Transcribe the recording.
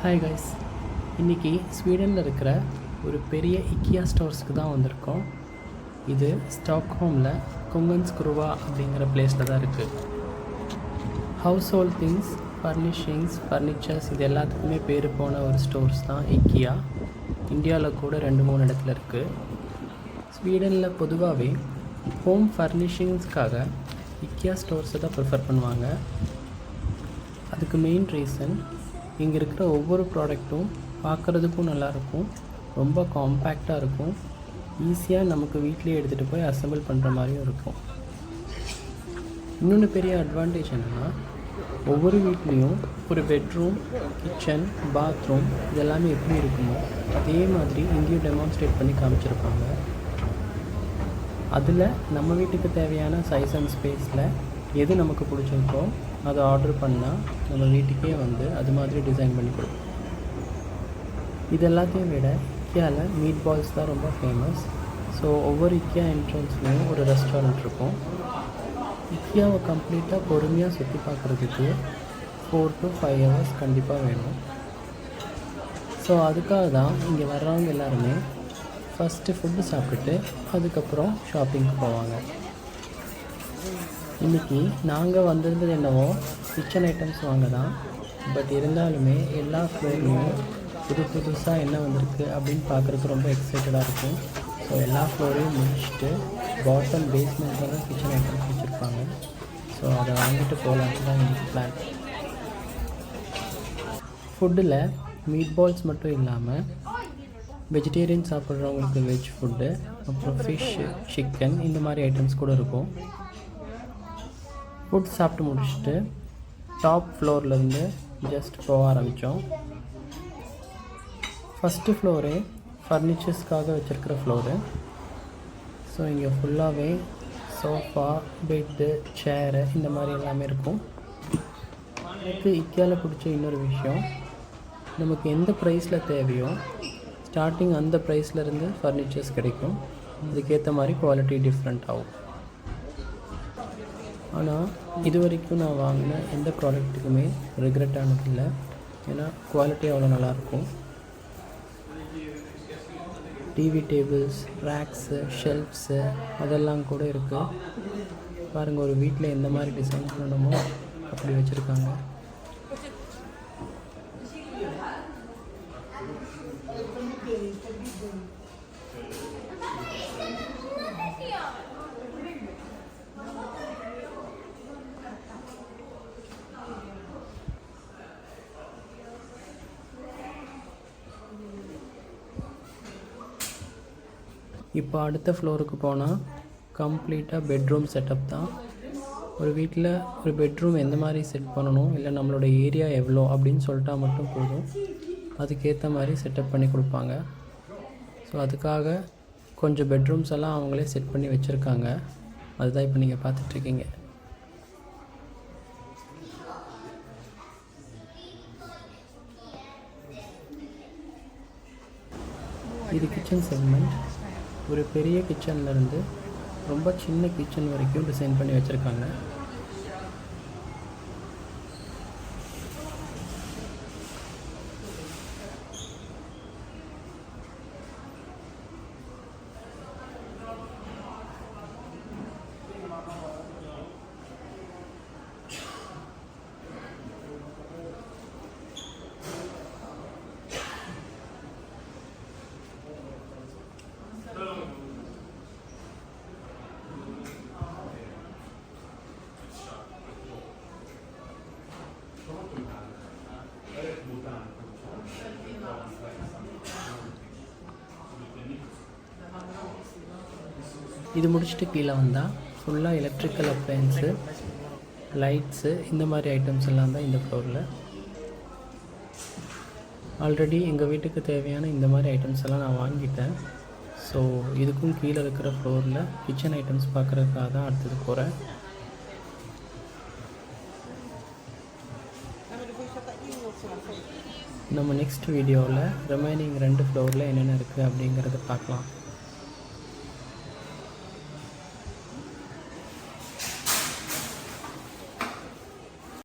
Hi guys, இன்றைக்கி ஸ்வீடனில் இருக்கிற ஒரு பெரிய இக்கியா ஸ்டோர்ஸ்க்கு தான் வந்திருக்கோம். இது ஸ்டாக்ஹோமில் குங்கன்ஸ் குருவா அப்படிங்கிற பிளேஸில் தான் இருக்குது. House hold things, furnishings, furnitures இது எல்லாத்துக்குமே பேர் போன ஒரு ஸ்டோர்ஸ் தான் இக்கியா. இந்தியாவில் கூட 2-3 இடத்துல இருக்குது. ஸ்வீடனில் பொதுவாகவே ஹோம் ஃபர்னிஷிங்ஸ்க்காக இக்கியா ஸ்டோர்ஸை தான் ப்ரிஃபர் பண்ணுவாங்க. அதுக்கு மெயின் ரீசன், இங்கே இருக்கிற ஒவ்வொரு ப்ராடக்ட்டும் பார்க்குறதுக்கும் நல்லாயிருக்கும், ரொம்ப காம்பேக்டாக இருக்கும், ஈஸியாக நமக்கு வீட்டிலே எடுத்துகிட்டு போய் அசம்பிள் பண்ணுற மாதிரியும் இருக்கும். இன்னொன்று பெரிய அட்வான்டேஜ் என்னென்னா, ஒவ்வொரு வீட்லேயும் ஒரு பெட்ரூம், கிச்சன், பாத்ரூம் இதெல்லாமே எப்படி இருக்குமோ அதே மாதிரி இங்கேயும் டெமான்ஸ்ட்ரேட் பண்ணி காமிச்சிருப்பாங்க. அதில் நம்ம வீட்டுக்கு தேவையான சைஸ் அண்ட் ஸ்பேஸில் எது நமக்கு பிடிச்சிருக்கோ அதை ஆர்டர் பண்ணால் நம்ம வீட்டுக்கே வந்து அது மாதிரி டிசைன் பண்ணி கொடுப்போம். இது எல்லாத்தையும் விட இக்கியாவில் மீட் பால்ஸ் தான் ரொம்ப ஃபேமஸ். ஸோ ஒவ்வொரு இக்கியா என்ட்ரன்ஸ்லேயும் ஒரு ரெஸ்டாரண்ட் இருக்கும். இக்கியாவை கம்ப்ளீட்டாக பொறுமையாக சுற்றி பார்க்குறதுக்கு 4 to 5 hours கண்டிப்பாக வேணும். ஸோ அதுக்காக தான் இங்கே வர்றவங்க எல்லாருமே ஃபஸ்ட்டு ஃபுட்டு சாப்பிட்டுட்டு அதுக்கப்புறம் ஷாப்பிங்க்கு போவாங்க. இன்றைக்கி நாங்கள் வந்திருந்தது என்னவோ கிச்சன் ஐட்டம்ஸ் வாங்க தான். பட் இருந்தாலுமே எல்லா ஃப்ளோர்லேயும் புதுசாக என்ன வந்திருக்கு அப்படின்னு பார்க்குறதுக்கு ரொம்ப எக்ஸைட்டடாக இருக்கும். ஸோ எல்லா ஃப்ளோரையும் முடிச்சுட்டு பாட்டம் பேஸ்மெண்ட்டில் தான் கிச்சன் ஐட்டம்ஸ் வச்சுருப்பாங்க. ஸோ அதை வாங்கிட்டு போகலான்ட்டு தான் எனக்கு பிளான். ஃபுட்டில் மீட் பால்ஸ் மட்டும் இல்லாமல் வெஜிடேரியன் சாப்பிட்றவங்களுக்கு வெஜ் ஃபுட்டு, அப்புறம் ஃபிஷ், சிக்கன் இந்த மாதிரி ஐட்டம்ஸ் கூட இருக்கும். ஃபுட் சாப்பிட்டு முடிச்சுட்டு டாப் ஃப்ளோர்லேருந்து ஜஸ்ட் போக ஆரம்பித்தோம். ஃபஸ்ட்டு ஃப்ளோரே ஃபர்னிச்சர்ஸ்க்காக வச்சுருக்கிற ஃப்ளோரு. ஸோ இங்கே ஃபுல்லாகவே சோஃபா, பெட்டு, சேரு இந்த மாதிரி எல்லாமே இருக்கும். எனக்கு இக்கியாவில் பிடிச்ச இன்னொரு விஷயம், நமக்கு எந்த ப்ரைஸில் தேவையோ ஸ்டார்டிங் அந்த ப்ரைஸ்லேருந்து ஃபர்னிச்சர்ஸ் கிடைக்கும். அதுக்கேற்ற மாதிரி குவாலிட்டி டிஃப்ரெண்ட் ஆகும். ஆனால் இது வரைக்கும் நான் வாங்கின எந்த ப்ராடக்ட்டுக்குமே ரிக்ரெட் ஆனதில்லை. ஏன்னா குவாலிட்டி அவ்வளோ நல்லாயிருக்கும். டிவி டேபிள்ஸ், ரேக்ஸு, ஷெல்ஃப்ஸு அதெல்லாம் கூட இருக்குது. பாருங்கள், ஒரு வீட்டில் எந்த மாதிரி டிசைன் பண்ணணுமோ அப்படி வச்சுருக்காங்க. இப்போ அடுத்த ஃப்ளோருக்கு போனால் கம்ப்ளீட்டாக பெட்ரூம் செட்டப் தான். ஒரு வீட்டில் ஒரு பெட்ரூம் எந்த மாதிரி செட் பண்ணணும், இல்லை நம்மளோட ஏரியா எவ்வளோ அப்படின்னு சொல்லிட்டா மட்டும் போதும், அதுக்கேற்ற மாதிரி செட்டப் பண்ணி கொடுப்பாங்க. ஸோ அதுக்காக கொஞ்சம் பெட்ரூம்ஸ் எல்லாம் அவங்களே செட் பண்ணி வச்சுருக்காங்க. அதுதான் இப்போ நீங்கள் பார்த்துட்ருக்கீங்க. இது கிச்சன் செக்மெண்ட். ஒரு பெரிய கிச்சன்லேருந்து ரொம்ப சின்ன கிச்சன் வரைக்கும் டிசைன் பண்ணி வச்சுருக்காங்க. இது முடிச்சுட்டு கீழே வந்தால் ஃபுல்லாக எலக்ட்ரிக்கல் அப்ளையன்ஸு, லைட்ஸு இந்த மாதிரி ஐட்டம்ஸ் எல்லாம் தான் இந்த ஃப்ளோரில். ஆல்ரெடி எங்கள் வீட்டுக்கு தேவையான இந்த மாதிரி ஐட்டம்ஸ் எல்லாம் நான் வாங்கிட்டேன். ஸோ இதுக்கும் கீழே இருக்கிற ஃப்ளோரில் கிச்சன் ஐட்டம்ஸ் பார்க்குறதுக்காக தான் அடுத்தது போகிறேன். நம்ம நெக்ஸ்ட் வீடியோவில் ரிமைனிங் 2 ஃப்ளோரில் என்னென்ன இருக்குது அப்படிங்கிறத பார்க்கலாம்.